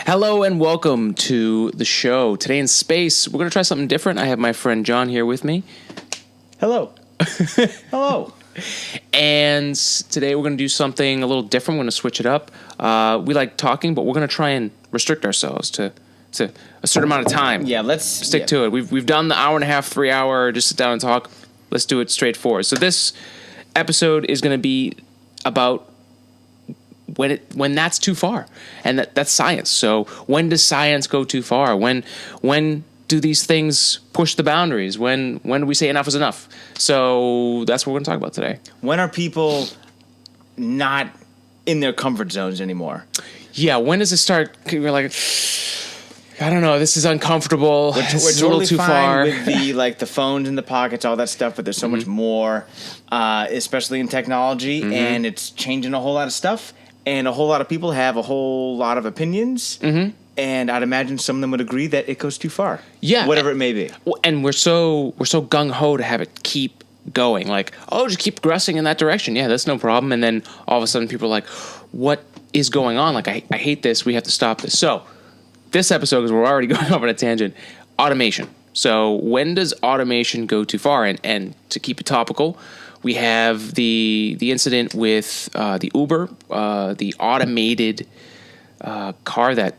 Hello and welcome to the show. Today in space, we're going to try something different. I have my friend John here with me. Hello. Hello. And today we're going to do something a little different. We're going to switch it up. We like talking, but we're going to try and restrict ourselves to a certain amount of time. Yeah, let's stick to it. We've done the hour and a half, 3 hour, just sit down and talk. Let's do it straightforward. So this episode is going to be about when that's too far, and that's science. So when does science go too far? When do these things push the boundaries? When do we say enough is enough? So that's what we're going to talk about today. When are people not in their comfort zones anymore? Yeah, when does it start? You're like, I don't know. This is uncomfortable. We're totally a little too fine far. with the phones in the pockets, all that stuff. But there's so much more, especially in technology, and it's changing a whole lot of stuff. And a whole lot of people have a whole lot of opinions. And I'd imagine some of them would agree that it goes too far. Yeah, whatever it may be. And we're so gung ho to have it keep going. Like, oh, just keep progressing in that direction. Yeah, that's no problem. And then all of a sudden, people are like, "What is going on? Like, I hate this. We have to stop this." So, this episode, because we're already going off on a tangent, automation. So, when does automation go too far? And to keep it topical, we have the incident with the Uber, the automated car that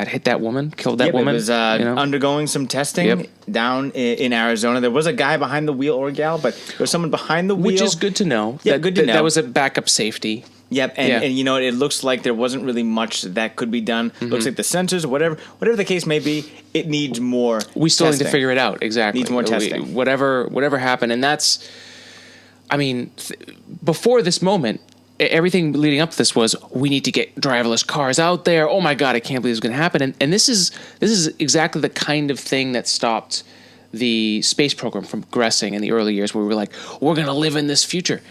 hit that woman, killed that woman. It was undergoing some testing down in Arizona. There was a guy behind the wheel, or gal, but there was someone behind the wheel. Which is good to know. Yeah, good to know. That was a backup safety. Yep, and you know, it looks like there wasn't really much that could be done. Looks like the sensors, whatever the case may be, it needs more We still testing. need to figure it out. Exactly. Needs more testing. Whatever happened, and that's, I mean, before this moment, everything leading up to this was, we need to get driverless cars out there. Oh my God, I can't believe it's going to happen. And this is exactly the kind of thing that stopped the space program from progressing in the early years, where we were like, we're going to live in this future.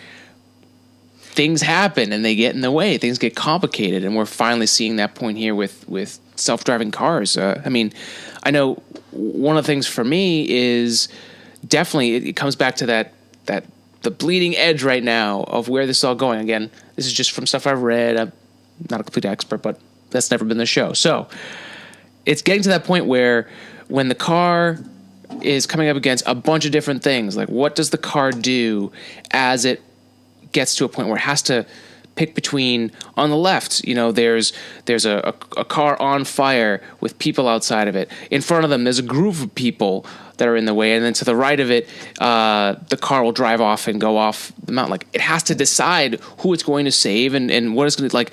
Things happen and they get in the way. Things get complicated, and we're finally seeing that point here with self-driving cars. I mean, I know one of the things for me is definitely it comes back to that the bleeding edge right now of where this is all going. Again, this is just from stuff I've read. I'm not a complete expert, but that's never been the show. So it's getting to that point where when the car is coming up against a bunch of different things, like what does the car do as it gets to a point where it has to pick between, on the left, you know, there's a car on fire with people outside of it. In front of them, there's a group of people that are in the way, and then to the right of it, the car will drive off and go off the mountain. Like, it has to decide who it's going to save and what it's going to, like,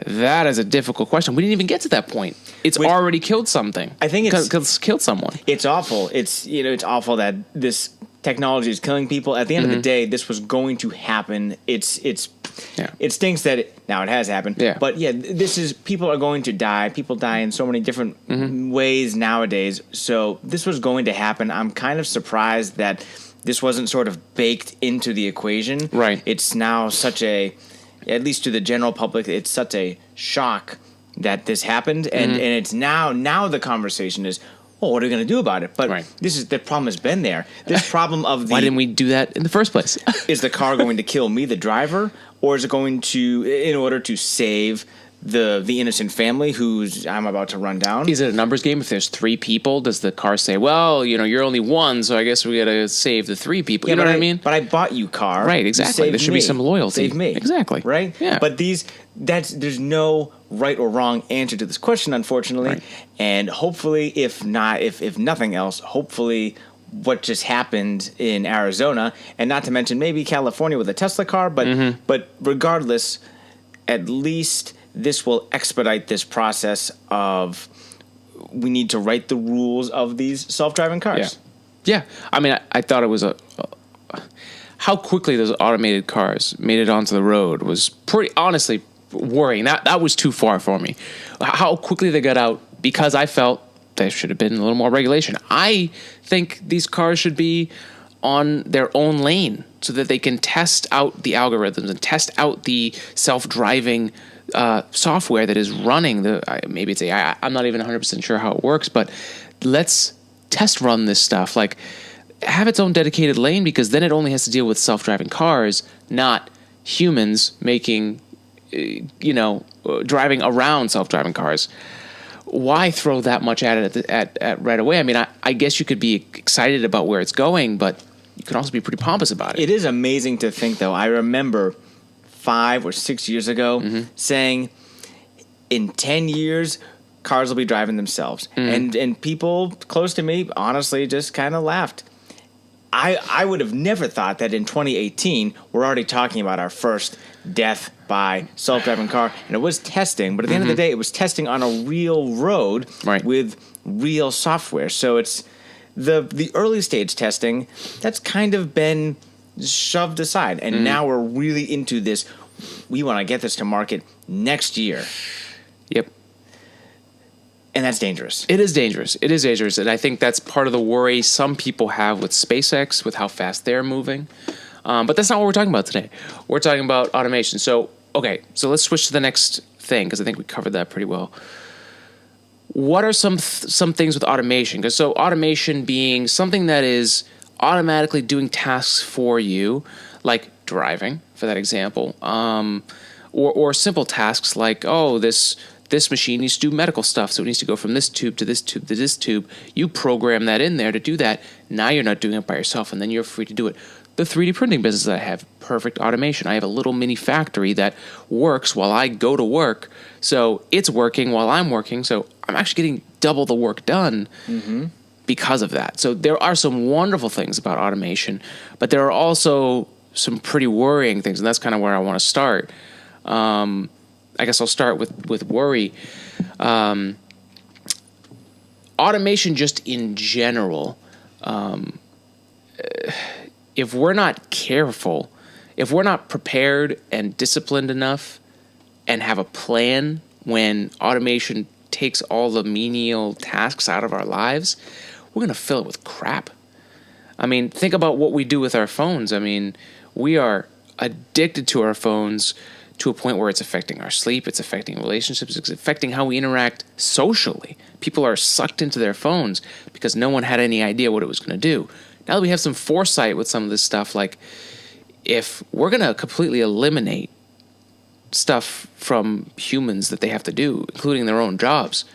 that is a difficult question. We didn't even get to that point. It's already killed something. I think it's killed someone. It's awful. It's awful that this technology is killing people. At the end of the day, this was going to happen. It stinks that now it has happened. Yeah. But yeah, people are going to die. People die in so many different ways nowadays. So this was going to happen. I'm kind of surprised that this wasn't sort of baked into the equation. Right. It's now such at least to the general public, it's such a shock that this happened. And it's now the conversation is, well, what are we going to do about it? But the problem has been there. This problem of why didn't we do that in the first place? Is the car going to kill me, the driver, or is it going to, in order to save the innocent family whose I'm about to run down? Is it a numbers game? If there's 3 people, does the car say, well, you know, you're only 1, so I guess we got to save the 3 people? You know what I mean? But I bought you, car. Right, exactly. There should be some loyalty. Save me. Exactly. Right? Yeah. But there's no right or wrong answer to this question, unfortunately. Right. And hopefully, if nothing else, hopefully what just happened in Arizona, and not to mention maybe California with a Tesla car, but regardless, at least this will expedite this process of, we need to write the rules of these self-driving cars. Yeah. I mean, I thought it was how quickly those automated cars made it onto the road was pretty, honestly, worrying. That was too far for me. How quickly they got out, because I felt there should have been a little more regulation. I think these cars should be on their own lane so that they can test out the algorithms and test out the self-driving software that is running maybe it's AI. I'm not even 100% sure how it works, but let's test run this stuff. Like, have its own dedicated lane, because then it only has to deal with self-driving cars, not humans making driving around self-driving cars. Why throw that much at it at right away? I mean, I guess you could be excited about where it's going, but you can also be pretty pompous about it. It is amazing to think, though. I remember 5 or 6 years ago saying, in 10 years, cars will be driving themselves. And people close to me, honestly, just kind of laughed. I would have never thought that in 2018, we're already talking about our first death by self-driving car. And it was testing, but at the end of the day, it was testing on a real road with real software. So it's the early stage testing that's kind of been shoved aside. And now we're really into this. We want to get this to market next year. Yep. And that's dangerous. It is dangerous. It is dangerous. And I think that's part of the worry some people have with SpaceX, with how fast they're moving. But that's not what we're talking about today. We're talking about automation. So let's switch to the next thing, because I think we covered that pretty well. What are some things with automation? Because automation being something that is automatically doing tasks for you, like driving, for that example, or simple tasks like, this machine needs to do medical stuff, so it needs to go from this tube to this tube to this tube. You program that in there to do that. Now you're not doing it by yourself, and then you're free to do it. The 3D printing business that I have, perfect automation. I have a little mini factory that works while I go to work, so it's working while I'm working, so I'm actually getting double the work done because of that. So there are some wonderful things about automation, but there are also some pretty worrying things, and that's kind of where I want to start. I guess I'll start with worry. Automation just in general, if we're not careful, if we're not prepared and disciplined enough and have a plan when automation takes all the menial tasks out of our lives, we're going to fill it with crap. I mean, think about what we do with our phones. I mean, we are addicted to our phones to a point where it's affecting our sleep, it's affecting relationships, it's affecting how we interact socially. People are sucked into their phones because no one had any idea what it was going to do. Now that we have some foresight with some of this stuff, like if we're going to completely eliminate stuff from humans that they have to do, including their own jobs,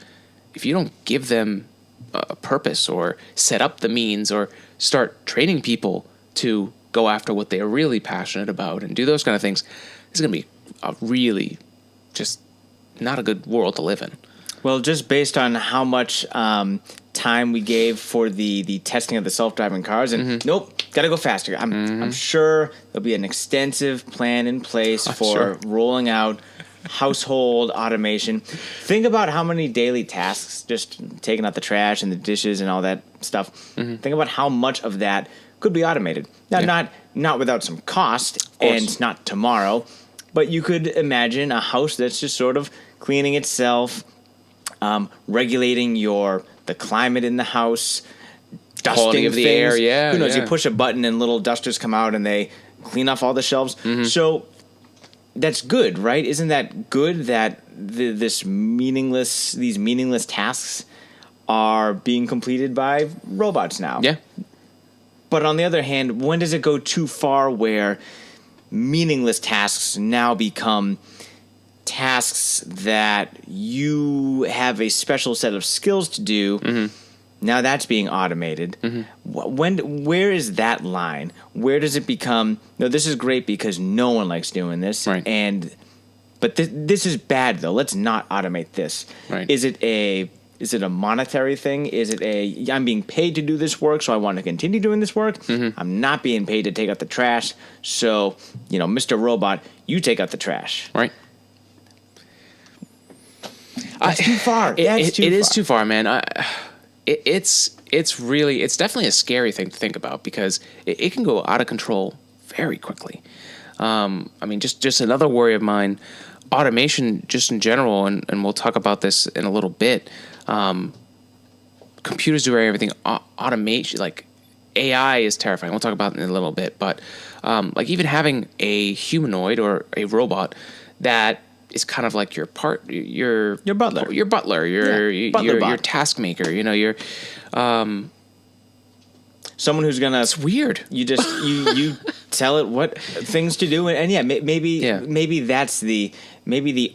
if you don't give them a purpose or set up the means or start training people to go after what they are really passionate about and do those kind of things, it's going to be a really just not a good world to live in. Well, just based on how much time we gave for the testing of the self-driving cars, and nope, got to go faster. I'm sure there'll be an extensive plan in place for rolling out household automation. Think about how many daily tasks, just taking out the trash and the dishes and all that stuff. Think about how much of that could be automated. Now, not without some cost, and not tomorrow. But you could imagine a house that's just sort of cleaning itself, regulating the climate in the house, dusting quality of the things. air. Who knows? You push a button and little dusters come out and they clean off all the shelves. So that's good, right? Isn't that good that these meaningless tasks are being completed by robots now? Yeah. But on the other hand, when does it go too far where meaningless tasks now become tasks that you have a special set of skills to do? Now that's being automated. Where is that line? Where does it become, no, this is great because no one likes doing this, right. But this is bad though. Let's not automate this. Right. Is it a monetary thing? Is it I'm being paid to do this work, so I want to continue doing this work? I'm not being paid to take out the trash, so, Mr. Robot, you take out the trash. Right. That's too far. It is too far, man. It's definitely a scary thing to think about because it can go out of control very quickly. I mean, just another worry of mine, automation just in general, and we'll talk about this in a little bit. Computers do everything. Automation, like AI, is terrifying. We'll talk about it in a little bit, but like even having a humanoid or a robot that is kind of like your butler, your task maker. someone who's gonna. It's weird. You just you tell it what things to do, and yeah, maybe that's the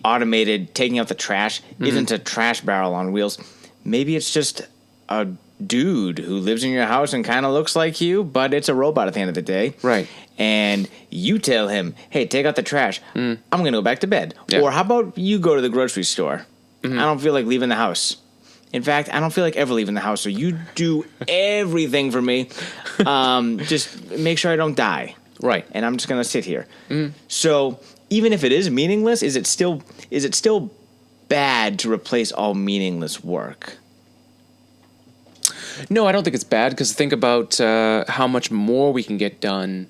automated taking out the trash isn't a trash barrel on wheels. Maybe it's just a dude who lives in your house and kind of looks like you, but it's a robot at the end of the day. Right. And you tell him, hey, take out the trash. I'm going to go back to bed. Yeah. Or how about you go to the grocery store? I don't feel like leaving the house. In fact, I don't feel like ever leaving the house, so you do everything for me. Just make sure I don't die. Right. And I'm just going to sit here. So even if it is meaningless, is it still bad to replace all meaningless work? No, I don't think it's bad, because think about how much more we can get done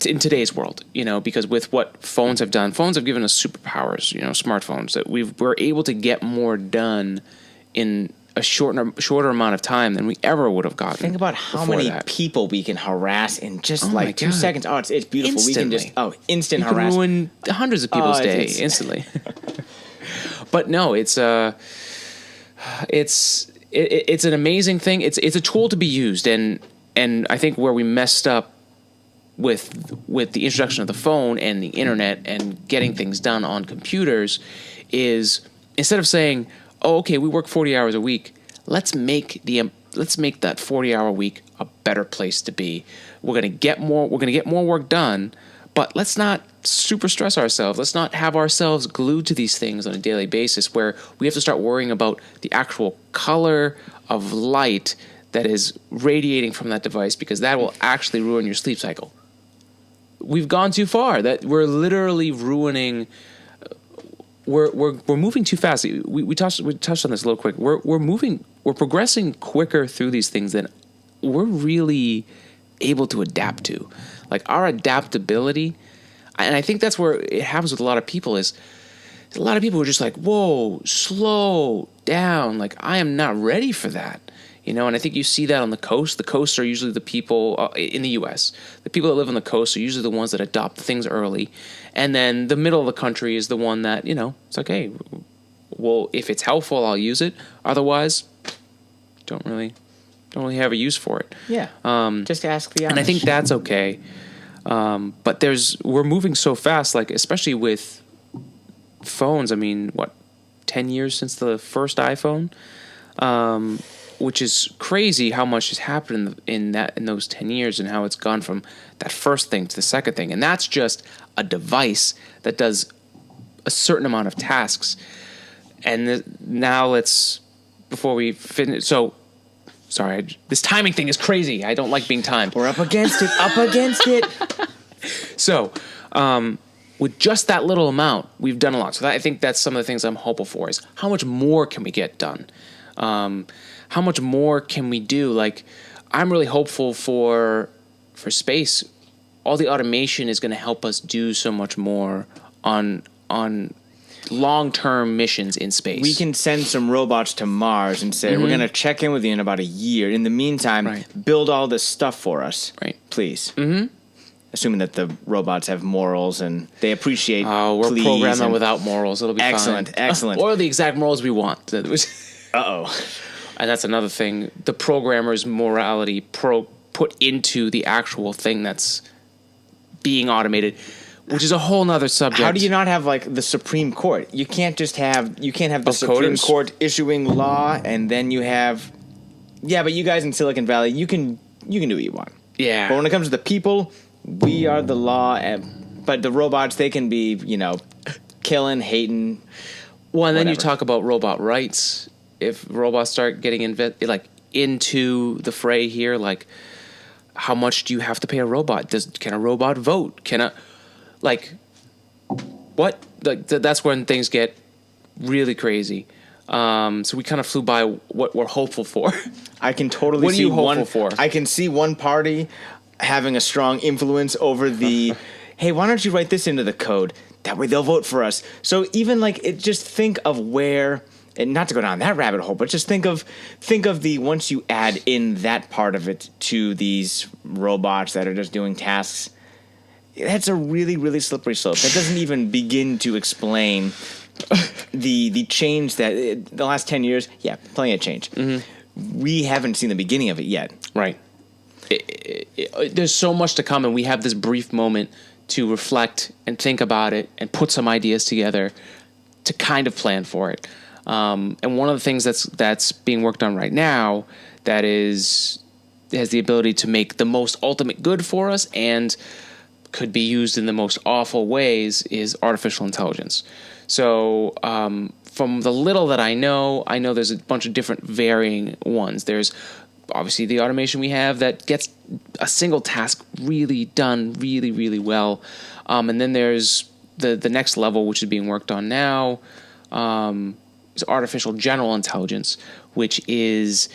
in today's world, because with what phones have done, phones have given us superpowers, smartphones, that we're able to get more done in a shorter amount of time than we ever would have gotten. Think about how many people we can harass in just 2 seconds. Oh, it's beautiful. Instantly. We can just instant you can harass. ruin hundreds of people's day instantly. But no, it's an amazing thing. It's a tool to be used, and I think where we messed up with the introduction of the phone and the internet and getting things done on computers is, instead of saying, oh, okay, we work 40 hours a week, let's make that 40-hour week a better place to be. We're going to get more work done, but let's not super stress ourselves. Let's not have ourselves glued to these things on a daily basis where we have to start worrying about the actual color of light that is radiating from that device, because that will actually ruin your sleep cycle. We've gone too far. That we're literally ruining. We're moving too fast. We touched on this a little quick. We're progressing quicker through these things than we're really able to adapt to. Like, our adaptability, and I think that's where it happens with a lot of people, is a lot of people are just like, whoa, slow down. Like, I am not ready for that. And I think you see that on the coast. The coasts are usually the people in the U.S. The people that live on the coast are usually the ones that adopt things early. And then the middle of the country is the one that, it's like, hey, well, if it's helpful, I'll use it. Otherwise, don't really have a use for it. Yeah. Just ask the Amish. And I think that's okay. But we're moving so fast, like, especially with phones. I mean, 10 years since the first iPhone? Which is crazy how much has happened in those 10 years, and how it's gone from that first thing to the second thing. And that's just a device that does a certain amount of tasks. And now before we finish, so, sorry, this timing thing is crazy. I don't like being timed. We're up against it. So, with just that little amount, we've done a lot. So I think that's some of the things I'm hopeful for, is how much more can we get done? How much more can we do? Like, I'm really hopeful for space. All the automation is going to help us do so much more on long-term missions in space. We can send some robots to Mars and say, we're going to check in with you in about a year. In the meantime, build all this stuff for us, please. Assuming that the robots have morals and they appreciate. Oh, we're programming without morals. It'll be excellent, fine. Excellent. Or the exact morals we want. Uh-oh. And that's another thing. The programmer's morality put into the actual thing that's being automated, which is a whole nother subject. How do you not have, like, the Supreme Court? You can't have the Supreme Court issuing law, and then you have. Yeah, but you guys in Silicon Valley, you can do what you want. Yeah. But when it comes to the people, we are the law. But the robots, they can be, killing, hating. Well, and then you whatever. talk about robot rights. If robots start getting into the fray here, like, how much do you have to pay a robot? Can a robot vote? What? That's when things get really crazy. So we kind of flew by what we're hopeful for. I can totally what see are you hopeful for? I can see one party having a strong influence over the, hey, why don't you write this into the code? That way they'll vote for us. So even just think of where. And not to go down that rabbit hole, but just think of the once you add in that part of it to these robots that are just doing tasks, that's a really, really slippery slope. That doesn't even begin to explain the change that the last 10 years. Yeah, plenty of change. We haven't seen the beginning of it yet. Right. there's so much to come, and we have this brief moment to reflect and think about it and put some ideas together to kind of plan for it. And one of the things that's being worked on right now that has the ability to make the most ultimate good for us and could be used in the most awful ways is artificial intelligence. So from the little that I know there's a bunch of different varying ones. There's obviously the automation we have that gets a single task really done really, really well. And then there's the next level, which is being worked on now, is artificial general intelligence, which is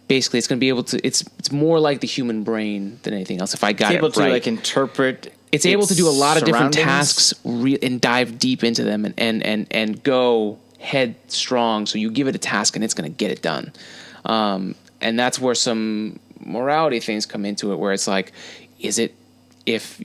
basically it's going to be able to. It's more like the human brain than anything else. If I got it right, able to like interpret. It's able to do a lot of different tasks and dive deep into them and go headstrong. So you give it a task and it's going to get it done. And that's where some morality things come into it, where it's like, is it if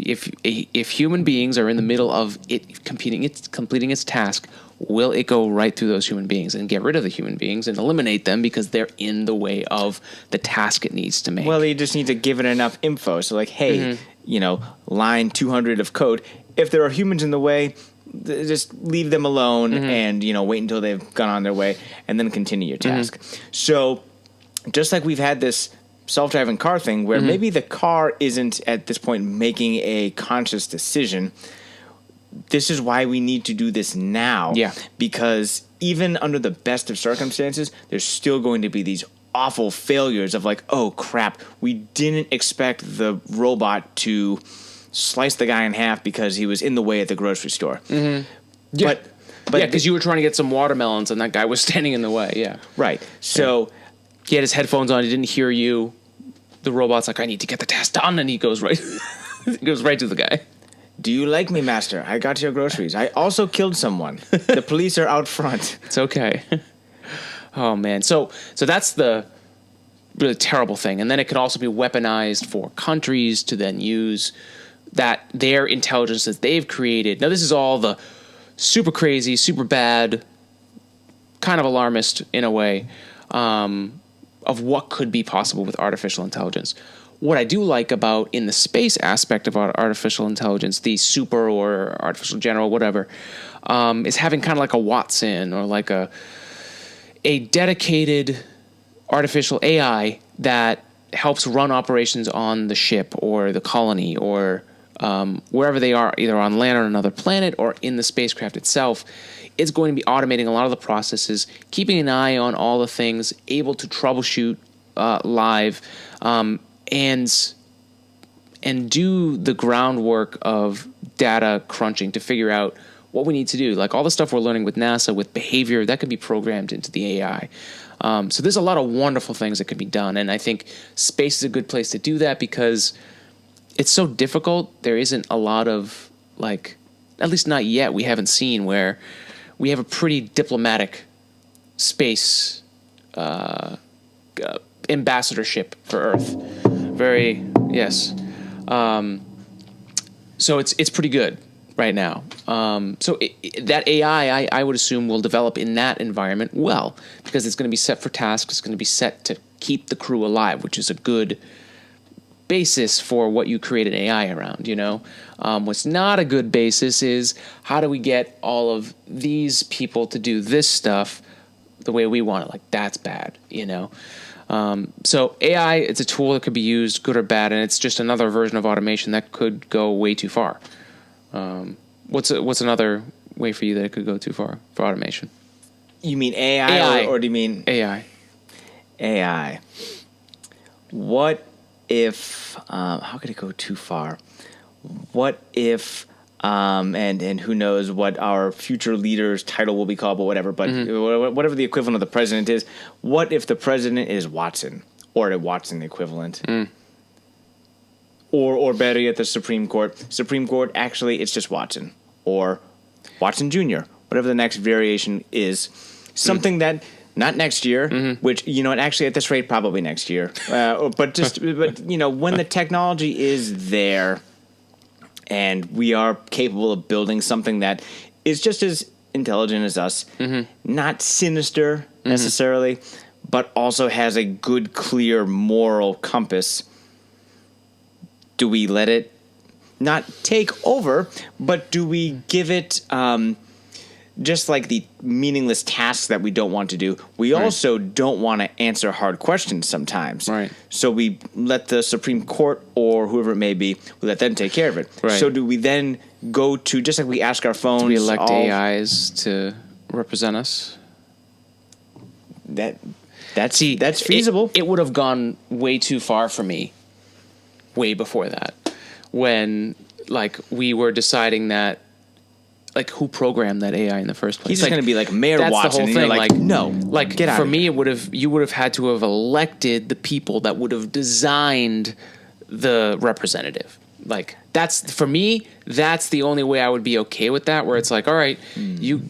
human beings are in the middle of it completing its task, will it go right through those human beings and get rid of the human beings and eliminate them because they're in the way of the task it needs to make? Well, you just need to give it enough info. So like, hey, line 200 of code. If there are humans in the way, just leave them alone and, wait until they've gone on their way and then continue your task. So just like we've had this self-driving car thing where maybe the car isn't at this point making a conscious decision, this is why we need to do this now. Yeah. Because even under the best of circumstances, there's still going to be these awful failures of like, oh crap, we didn't expect the robot to slice the guy in half because he was in the way at the grocery store. Yeah. But because you were trying to get some watermelons and that guy was standing in the way. Yeah. Right. So he had his headphones on. He didn't hear you. The robot's like, I need to get the task done. And he goes right, to the guy. Do you like me, master? I got your groceries. I also killed someone. The police are out front. It's okay. Oh man. So that's the really terrible thing. And then it can also be weaponized for countries to then use that their intelligence that they've created. Now this is all the super crazy, super bad, kind of alarmist in a way, of what could be possible with artificial intelligence. What I do like about in the space aspect of artificial intelligence, the super or artificial general, whatever, is having kind of like a Watson or like a dedicated artificial AI that helps run operations on the ship or the colony or wherever they are, either on land or another planet or in the spacecraft itself. It's going to be automating a lot of the processes, keeping an eye on all the things, able to troubleshoot live, and do the groundwork of data crunching to figure out what we need to do. Like all the stuff we're learning with NASA, with behavior, that can be programmed into the AI. So there's a lot of wonderful things that can be done. And I think space is a good place to do that because it's so difficult. There isn't a lot of, like, at least not yet, we haven't seen where we have a pretty diplomatic space ambassadorship for Earth. Yes. So it's pretty good right now. So that AI, I would assume, will develop in that environment well, because it's going to be set for tasks. It's going to be set to keep the crew alive, which is a good basis for what you create an AI around, What's not a good basis is how do we get all of these people to do this stuff the way we want it? Like, that's bad, So AI, it's a tool that could be used good or bad, and it's just another version of automation that could go way too far. What's another way for you that it could go too far for automation? You mean AI. Or do you mean AI? AI. What if, how could it go too far? What if, and who knows what our future leader's title will be called, but whatever, whatever the equivalent of the president is, what if the president is Watson, or a Watson equivalent? Or better yet, the Supreme Court. Supreme Court, actually, it's just Watson, or Watson Jr., whatever the next variation is. Something that... Not next year, which, actually at this rate, probably next year. But when the technology is there and we are capable of building something that is just as intelligent as us, not sinister necessarily, but also has a good, clear moral compass, do we let it not take over, but do we give it just like the meaningless tasks that we don't want to do? We also don't want to answer hard questions sometimes. Right. So we let the Supreme Court or whoever it may be, we let them take care of it. Right. So do we then go to, just like we ask our phones. Do we elect AIs to represent us? That's feasible. It would have gone way too far for me way before that, when like we were deciding that, like, who programmed that AI in the first place? He's just going to be like Mayor that's Watson. The whole thing. Like, no, like get out for of me, here. you would have had to have elected the people that would have designed the representative. Like, that's, for me, that's the only way I would be okay with that, where it's like, all right,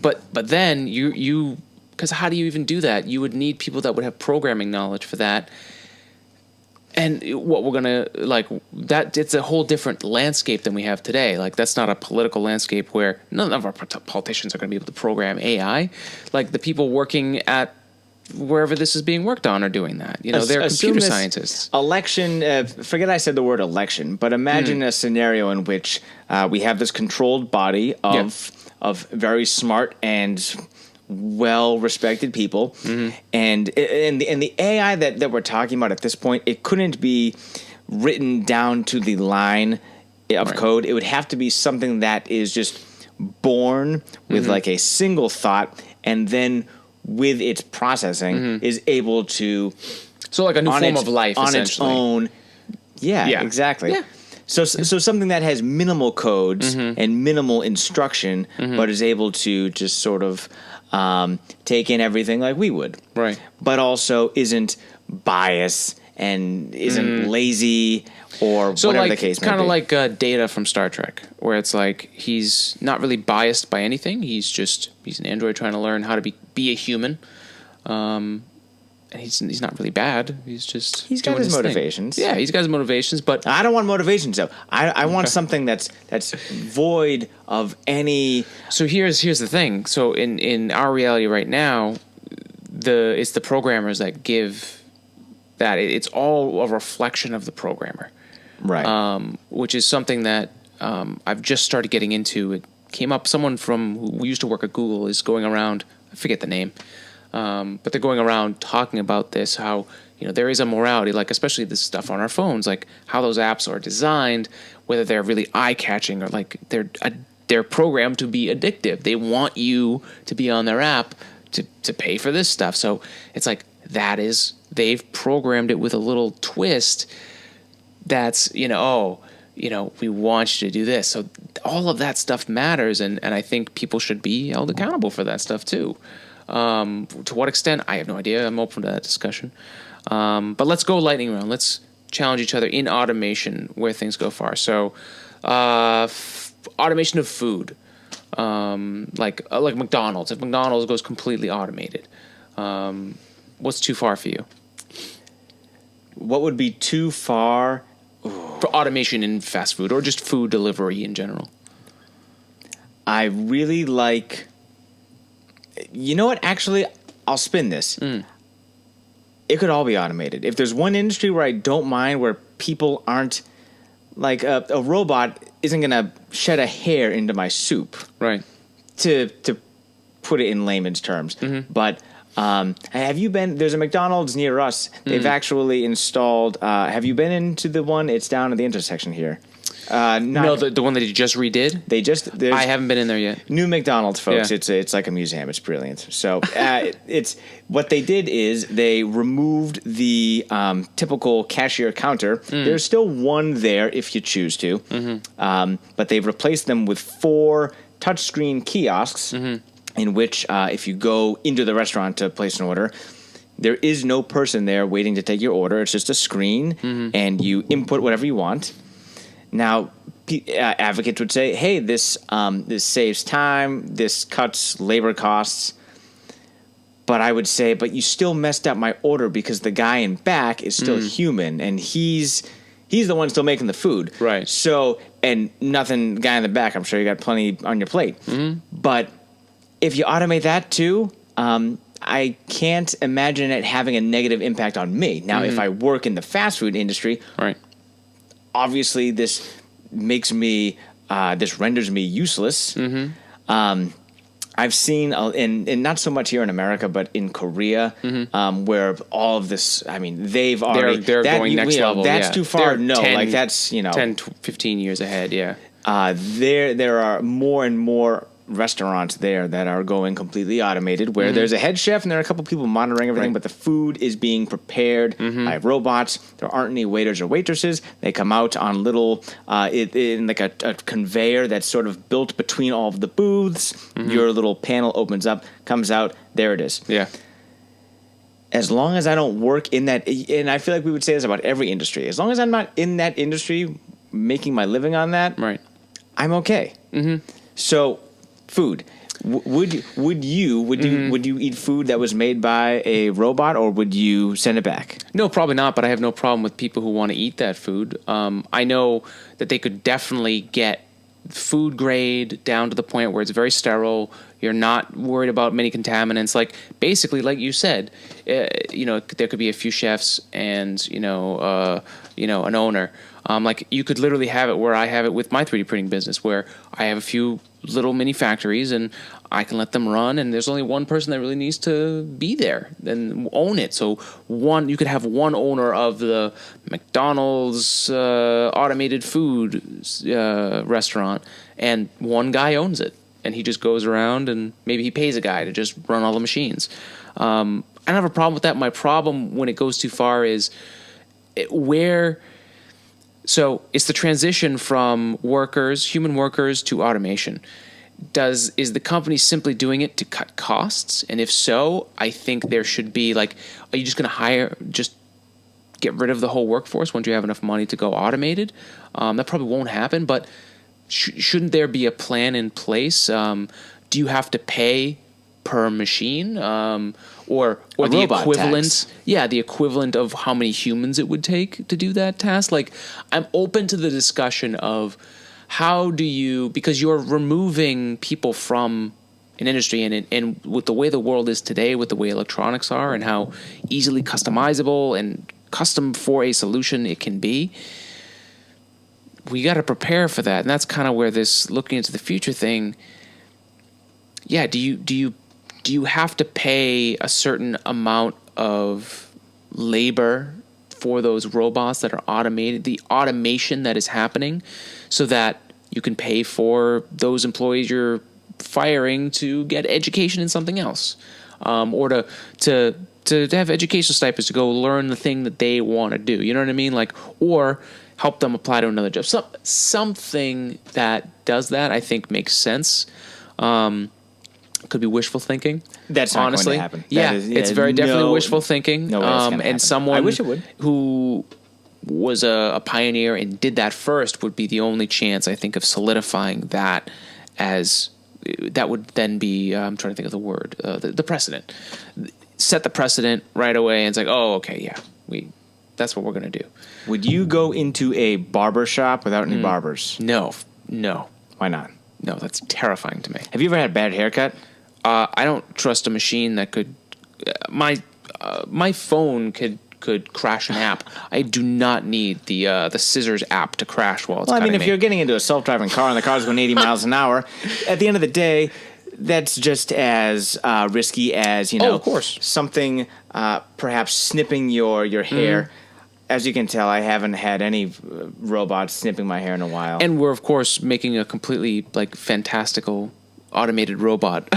but then you because how do you even do that? You would need people that would have programming knowledge for that. And what we're gonna like that, it's a whole different landscape than we have today. Like, that's not a political landscape where none of our politicians are going to be able to program AI. Like, the people working at wherever this is being worked on are doing that. You know, they're computer scientists. Election. Forget I said the word election, but imagine a scenario in which we have this controlled body of very smart and well-respected people, and the AI that we're talking about at this point, it couldn't be written down to the line of code. It would have to be something that is just born with like a single thought, and then with its processing is able to, so like a new form of life on its own. Yeah, exactly. Yeah. So something that has minimal codes and minimal instruction, but is able to just sort of take in everything like we would. Right. But also isn't biased and isn't lazy or whatever the case may be. Kind of like Data from Star Trek, where it's like he's not really biased by anything. He's an android trying to learn how to be a human. And he's not really bad. He's got his motivations. Yeah, he's got his motivations, but I don't want motivations though. I want something that's void of any. So here's the thing. So in our reality right now, it's the programmers that give that. It's all a reflection of the programmer, right? Which is something that I've just started getting into. It came up. Someone who used to work at Google is going around. I forget the name. But they're going around talking about this, how, you know, there is a morality, like especially this stuff on our phones, like how those apps are designed, whether they're really eye-catching or like they're programmed to be addictive. They want you to be on their app to pay for this stuff. So it's like they've programmed it with a little twist that's, we want you to do this. So all of that stuff matters, and I think people should be held accountable for that stuff too. To what extent, I have no idea. I'm open to that discussion. But let's go lightning round. Let's challenge each other in automation where things go far. So, automation of food, like McDonald's. If McDonald's goes completely automated, what's too far for you? What would be too far for automation in fast food or just food delivery in general? I really like. You know what? Actually, I'll spin this. It could all be automated. If there's one industry where I don't mind, where people aren't, like a robot isn't going to shed a hair into my soup. Right. To put it in layman's terms. But have you been, there's a McDonald's near us. They've actually installed, have you been into the one? It's down at the intersection here. No, the one that you just redid? I haven't been in there yet. New McDonald's, folks. Yeah. It's like a museum. It's brilliant. So it's what they did is they removed the typical cashier counter. There's still one there if you choose to, but they've replaced them with 4 touchscreen kiosks in which if you go into the restaurant to place an order, there is no person there waiting to take your order. It's just a screen, and you input whatever you want. Now, advocates would say, "Hey, this saves time. This cuts labor costs." But I would say, "But you still messed up my order because the guy in back is still human, and he's the one still making the food." Right. So, and nothing, guy in the back. I'm sure you got plenty on your plate. But if you automate that too, I can't imagine it having a negative impact on me. Now, if I work in the fast food industry, right. obviously this makes me this renders me useless. I've seen, and not so much here in America, but in Korea, where all of this, I mean, they've already they're going next level. That's yeah. too far. They're No, 10, like that's 10, 15 years ahead. Yeah. There are more and more restaurants there that are going completely automated, where there's a head chef and there are a couple people monitoring everything, but the food is being prepared by robots. There aren't any waiters or waitresses. They come out on little in like a conveyor that's sort of built between all of the booths. Your little panel opens up, comes out, there it is. Yeah. As long as I don't work in that, and I feel like we would say this about every industry, as long as I'm not in that industry making my living on that, Right. I'm okay. So, food. Would you eat food that was made by a robot, or would you send it back? No, probably not. But I have no problem with people who want to eat that food. I know that they could definitely get food grade down to the point where it's very sterile. You're not worried about many contaminants. Like basically, like you said, there could be a few chefs and an owner. Like you could literally have it where I have it with my 3D printing business, where I have a few little mini factories and I can let them run, and there's only one person that really needs to be there and own it. So you could have one owner of the McDonald's automated food restaurant, and one guy owns it, and he just goes around and maybe he pays a guy to just run all the machines. I don't have a problem with that. My problem when it goes too far is so it's the transition from human workers, to automation. Is the company simply doing it to cut costs? And if so, I think there should be are you just going to just get rid of the whole workforce once you have enough money to go automated? That probably won't happen, but shouldn't there be a plan in place? Do you have to pay per machine, or the equivalent tax. Yeah, the equivalent of how many humans it would take to do that task? Like, I'm open to the discussion of how do you, because you're removing people from an industry, and with the way the world is today, with the way electronics are and how easily customizable and custom for a solution it can be, we got to prepare for that. And that's kind of where this looking into the future thing, yeah, do you have to pay a certain amount of labor for those robots that are automated, the automation that is happening, so that you can pay for those employees you're firing to get education in something else, or to have educational stipends to go learn the thing that they want to do. You know what I mean? Like, or help them apply to another job. Something that does that, I think, makes sense. Could be wishful thinking. That's not honestly going to happen. It's very definitely wishful thinking. No way it's gonna happen. And someone I wish it would. who was a pioneer and did that first would be the only chance, I think, of solidifying that as that would then be. I'm trying to think of the word. The precedent. Set the precedent right away, and it's like, oh, okay, yeah, that's what we're gonna do. Would you go into a barber shop without any barbers? No. Why not? No, that's terrifying to me. Have you ever had a bad haircut? I don't trust a machine that could. My phone could crash an app. I do not need the scissors app to crash while it's. Well, I mean, cutting if you're getting into a self-driving car and the car's going 80 miles an hour, at the end of the day, that's just as risky as of course, something perhaps snipping your hair. As you can tell, I haven't had any robots snipping my hair in a while. And we're, of course, making a completely fantastical automated robot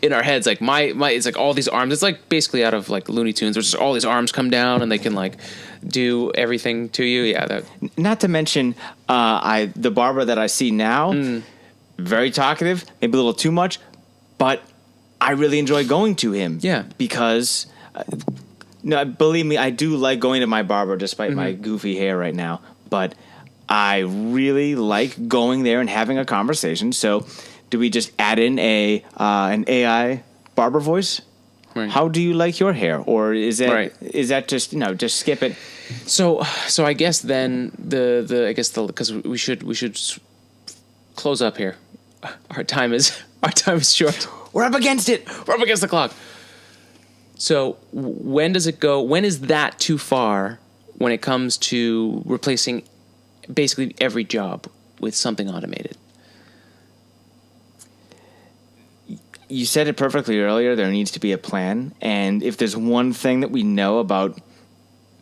in our heads. Like my it's like all these arms. It's like basically out of like Looney Tunes. There's just all these arms come down and they can do everything to you. Yeah. That. Not to mention, the barber that I see now, very talkative, maybe a little too much, but I really enjoy going to him. Yeah. Because. No, believe me, I do like going to my barber despite my goofy hair right now. But I really like going there and having a conversation. So, do we just add in an AI barber voice? Right. How do you like your hair, or is that right. is that just just skip it? So I guess then because we should close up here. Our time is short. We're up against it. We're up against the clock. So when does it go? When is that too far when it comes to replacing basically every job with something automated. You said it perfectly earlier. There needs to be a plan. And if there's one thing that we know about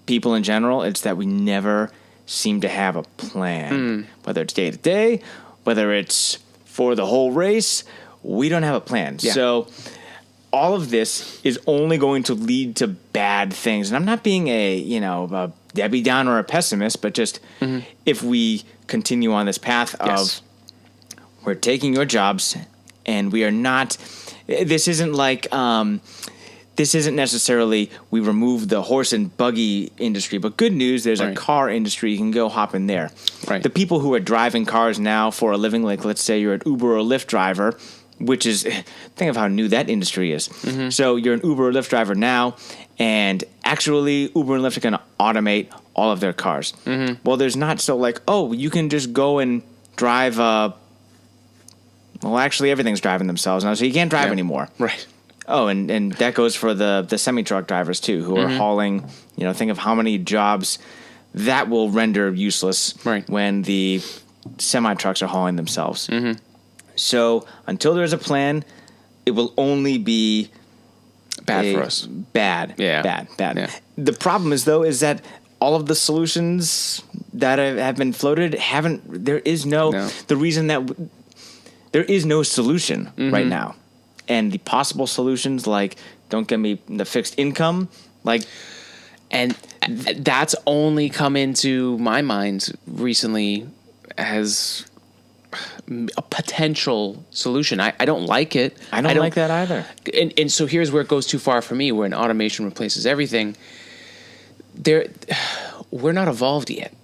people in general, it's that we never seem to have a plan. Whether it's day to day, whether it's for the whole race, we don't have a plan. Yeah. So all of this is only going to lead to bad things. And I'm not being a Debbie Downer or a pessimist, but just if we continue on this path of we're taking your jobs and we are not, this isn't like, this isn't necessarily we remove the horse and buggy industry, but good news, there's a car industry. You can go hop in there. Right. The people who are driving cars now for a living, like let's say you're an Uber or Lyft driver, which is, think of how new that industry is. So you're an Uber or Lyft driver now, and actually Uber and Lyft are going to automate all of their cars. Well, there's not so like, oh, you can just go and drive well, actually everything's driving themselves now, so you can't drive anymore. Right. Oh, and that goes for the semi-truck drivers too, who are hauling, think of how many jobs that will render useless when the semi-trucks are hauling themselves. So until there's a plan, it will only be bad for us. Bad. Yeah. Bad. Yeah. The problem is though, is that all of the solutions that have been floated there is no. The reason that there is no solution right now. And the possible solutions, like, don't get me the fixed income, like. And that's only come into my mind recently as a potential solution. I don't like it. I don't like that either. And so here's where it goes too far for me, when automation replaces everything. We're not evolved yet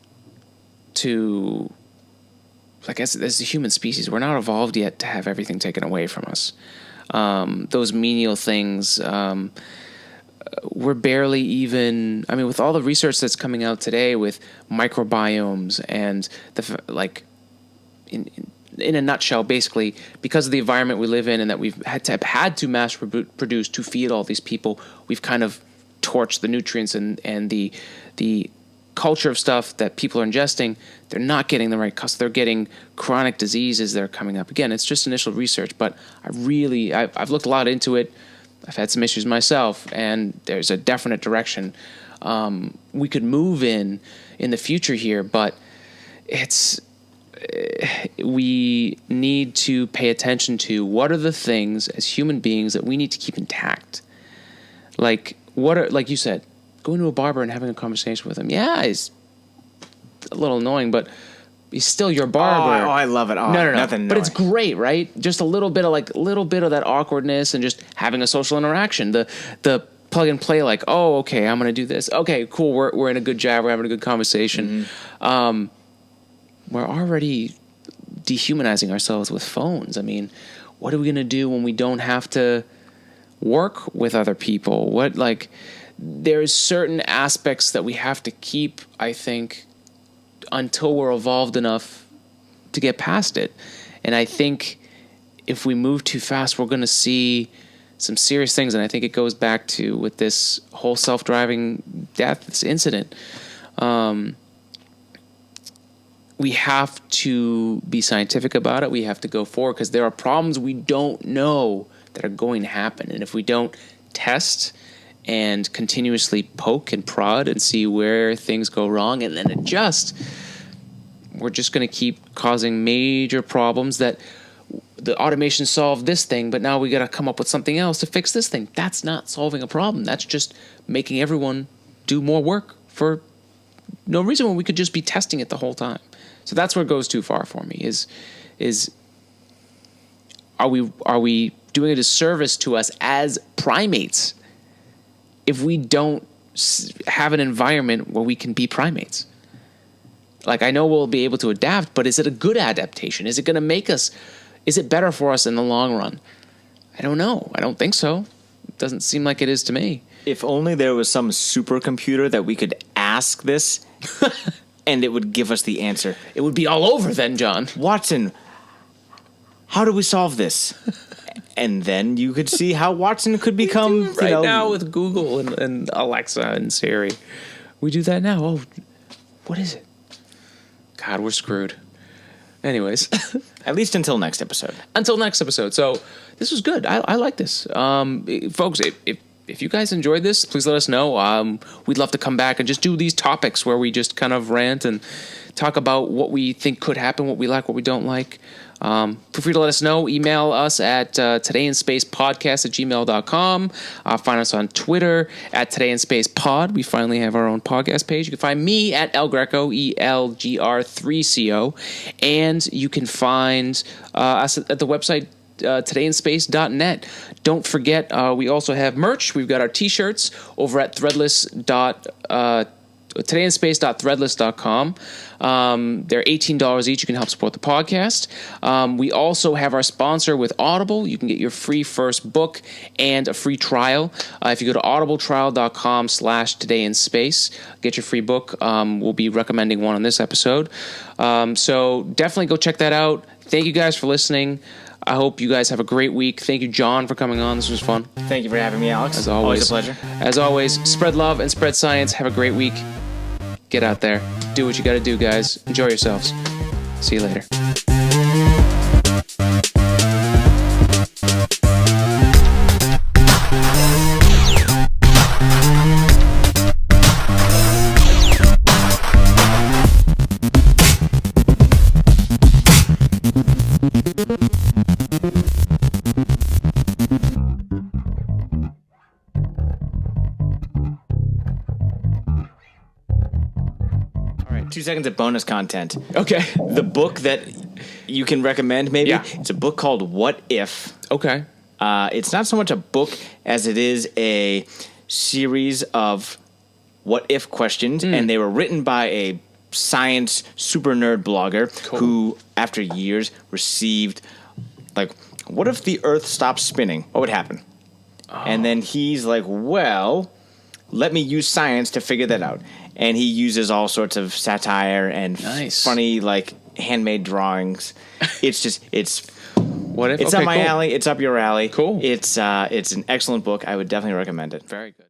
to, like, as a human species, we're not evolved yet to have everything taken away from us. Those menial things, we're barely even, with all the research that's coming out today with microbiomes and in a nutshell, basically, because of the environment we live in and that we've had to mass produce to feed all these people, we've kind of torched the nutrients and the culture of stuff that people are ingesting. They're not getting the right cost. They're getting chronic diseases that are coming up. Again, it's just initial research, but I've looked a lot into it. I've had some issues myself, and there's a definite direction we could move in the future here, but we need to pay attention to what are the things as human beings that we need to keep intact. Like you said, going to a barber and having a conversation with him. Yeah, it's a little annoying, but he's still your barber. Oh, I love it. Oh, no. Nothing but it's great, right? Just a little bit of that awkwardness and just having a social interaction. The plug and play, like, oh, okay, I'm going to do this. Okay, cool. We're in a good jab. We're having a good conversation. We're already dehumanizing ourselves with phones. What are we going to do when we don't have to work with other people? There's certain aspects that we have to keep, I think, until we're evolved enough to get past it. And I think if we move too fast, we're going to see some serious things. And I think it goes back to with this whole self-driving death, this incident. We have to be scientific about it. We have to go forward because there are problems we don't know that are going to happen. And if we don't test and continuously poke and prod and see where things go wrong and then adjust, we're just going to keep causing major problems that the automation solved this thing, but now we got to come up with something else to fix this thing. That's not solving a problem. That's just making everyone do more work for no reason when we could just be testing it the whole time. So that's where it goes too far for me is are we doing a disservice to us as primates if we don't have an environment where we can be primates? Like, I know we'll be able to adapt, but is it a good adaptation? Is it going to make us, is it better for us in the long run? I don't know. I don't think so. It doesn't seem like it is to me. If only there was some supercomputer that we could ask this and it would give us the answer. It would be all over then, John. Watson, how do we solve this? And then you could see how Watson could become now with Google and Alexa and Siri. We do that now. Oh, what is it? God, we're screwed. Anyways. At least until next episode. Until next episode. So this was good. I like this. Folks, if you guys enjoyed this, please let us know. We'd love to come back and just do these topics where we just kind of rant and talk about what we think could happen, what we like, what we don't like. Feel free to let us know. Email us at todayinspacepodcast@gmail.com. Find us on Twitter at todayinspacepod. We finally have our own podcast page. You can find me at El Greco, ELGR3CO. And you can find us at the website todayinspace.net. Don't forget, we also have merch. We've got our t-shirts over at todayinspace.threadless.com. They're $18 each. You can help support the podcast. We also have our sponsor with Audible. You can get your free first book and a free trial. If you go to audibletrial.com/todayinspace, get your free book. We'll be recommending one on this episode. So definitely go check that out. Thank you guys for listening. I hope you guys have a great week. Thank you, John, for coming on. This was fun. Thank you for having me, Alex. As always. Always a pleasure. As always, spread love and spread science. Have a great week. Get out there. Do what you got to do, guys. Enjoy yourselves. See you later. All right, 2 seconds of bonus content. Okay. The book that you can recommend, maybe, Yeah. it's a book called What If. Okay. It's not so much a book as it is a series of what if questions, and they were written by a science super nerd blogger who, after years, received, like, what if the Earth stopped spinning? What would happen? And then he's like, well, let me use science to figure that out. And he uses all sorts of satire and funny, like, handmade drawings. It's just, it's What if? up my alley. It's up your alley. Cool. It's an excellent book. I would definitely recommend it. Very good.